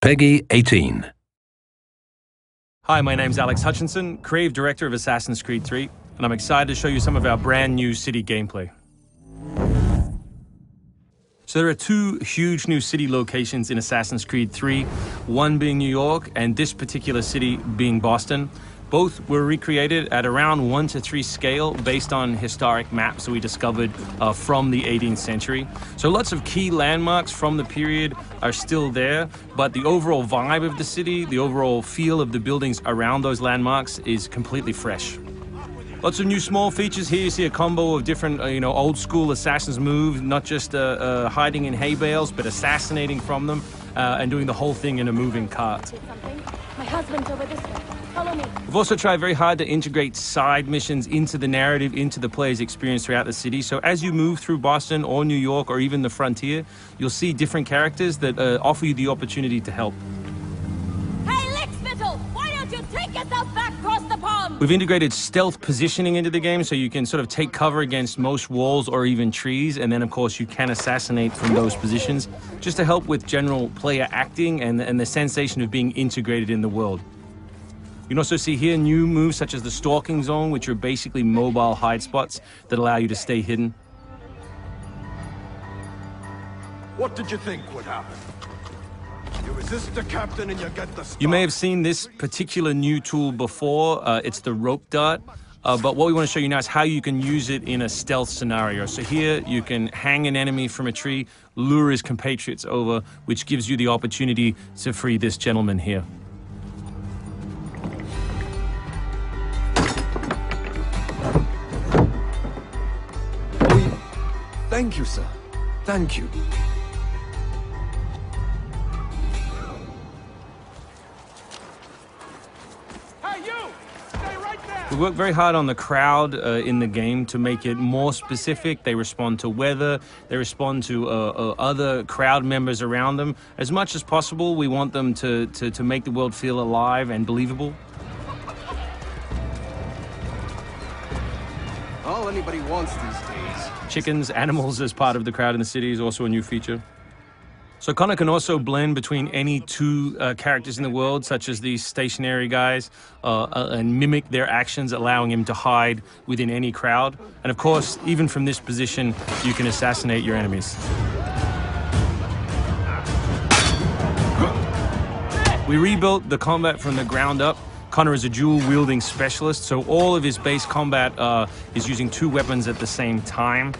Peggy 18. Hi, my name's Alex Hutchinson, Creative Director of Assassin's Creed 3, and I'm excited to show you some of our brand new city gameplay. So there are two huge new city locations in Assassin's Creed 3, one being New York and this particular city being Boston. Both were recreated at around 1:3 scale based on historic maps that we discovered from the 18th century. So lots of key landmarks from the period are still there, but the overall vibe of the city, the overall feel of the buildings around those landmarks is completely fresh. Lots of new small features here. You see a combo of different, old school assassins moves, not just hiding in hay bales, but assassinating from them and doing the whole thing in a moving cart. My husband's over this way. Follow me. We've also tried very hard to integrate side missions into the narrative, into the player's experience throughout the city. So as you move through Boston or New York or even the frontier, you'll see different characters that offer you the opportunity to help. Why don't you take yourself back across the pond? We've integrated stealth positioning into the game so you can sort of take cover against most walls or even trees, and then of course you can assassinate from those positions just to help with general player acting and the sensation of being integrated in the world. You can also see here new moves such as the stalking zone, which are basically mobile hide spots that allow you to stay hidden. What did you think would happen? You resist the captain and you get the star. You may have seen this particular new tool before. It's the rope dart. But what we want to show you now is how you can use it in a stealth scenario. So here you can hang an enemy from a tree, lure his compatriots over, which gives you the opportunity to free this gentleman here. Thank you, sir. Thank you. We work very hard on the crowd in the game to make it more specific. They respond to weather, they respond to other crowd members around them. As much as possible, we want them to make the world feel alive and believable. All anybody wants these days. Chickens, animals as part of the crowd in the city is also a new feature. So Connor can also blend between any two characters in the world, such as these stationary guys, and mimic their actions, allowing him to hide within any crowd. And of course, even from this position, you can assassinate your enemies. We rebuilt the combat from the ground up. Connor is a dual-wielding specialist, so all of his base combat is using two weapons at the same time.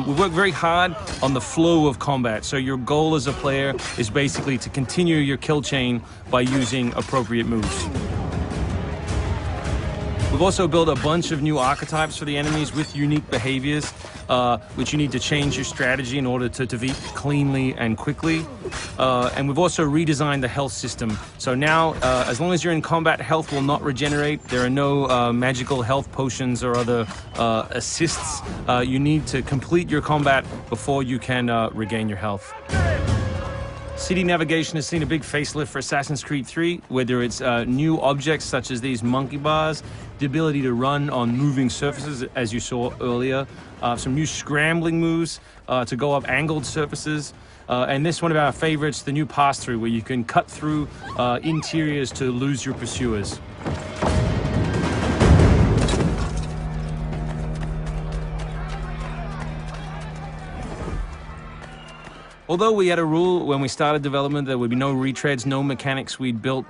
We work very hard on the flow of combat, so your goal as a player is basically to continue your kill chain by using appropriate moves. We've also built a bunch of new archetypes for the enemies with unique behaviors, which you need to change your strategy in order to defeat cleanly and quickly. And we've also redesigned the health system. So now, as long as you're in combat, health will not regenerate. There are no magical health potions or other assists. You need to complete your combat before you can regain your health. City navigation has seen a big facelift for Assassin's Creed 3, whether it's new objects such as these monkey bars, the ability to run on moving surfaces, as you saw earlier, some new scrambling moves to go up angled surfaces, and this one of our favorites, the new pass-through, where you can cut through interiors to lose your pursuers. Although we had a rule when we started development, there would be no retreads, no mechanics we'd built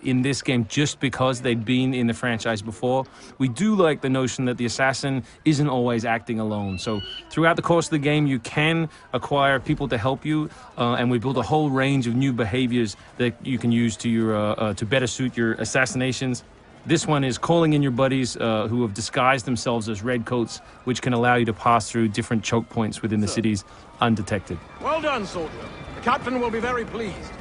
in this game just because they'd been in the franchise before, we do like the notion that the assassin isn't always acting alone. So throughout the course of the game, you can acquire people to help you, and we built a whole range of new behaviors that you can use to better suit your assassinations. This one is calling in your buddies who have disguised themselves as redcoats, which can allow you to pass through different choke points within the cities undetected. Well done, soldier. The captain will be very pleased.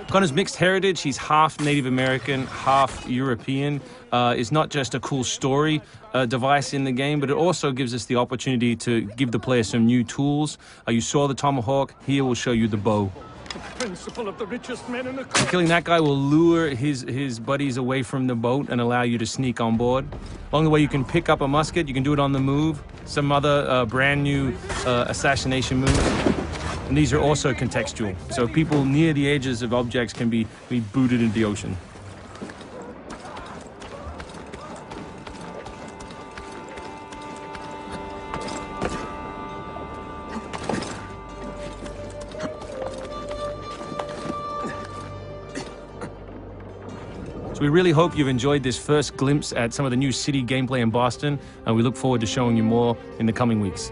Connor's mixed heritage, he's half Native American, half European, is not just a cool story device in the game, but it also gives us the opportunity to give the player some new tools. You saw the tomahawk, here we'll show you the bow. Principle of the richest men in the And country. killing that guy will lure his buddies away from the boat and allow you to sneak on board. Along the way, you can pick up a musket. You can do it on the move. Some other brand new assassination moves. And these are also contextual. So people near the edges of objects can be booted into the ocean. So we really hope you've enjoyed this first glimpse at some of the new city gameplay in Boston, and we look forward to showing you more in the coming weeks.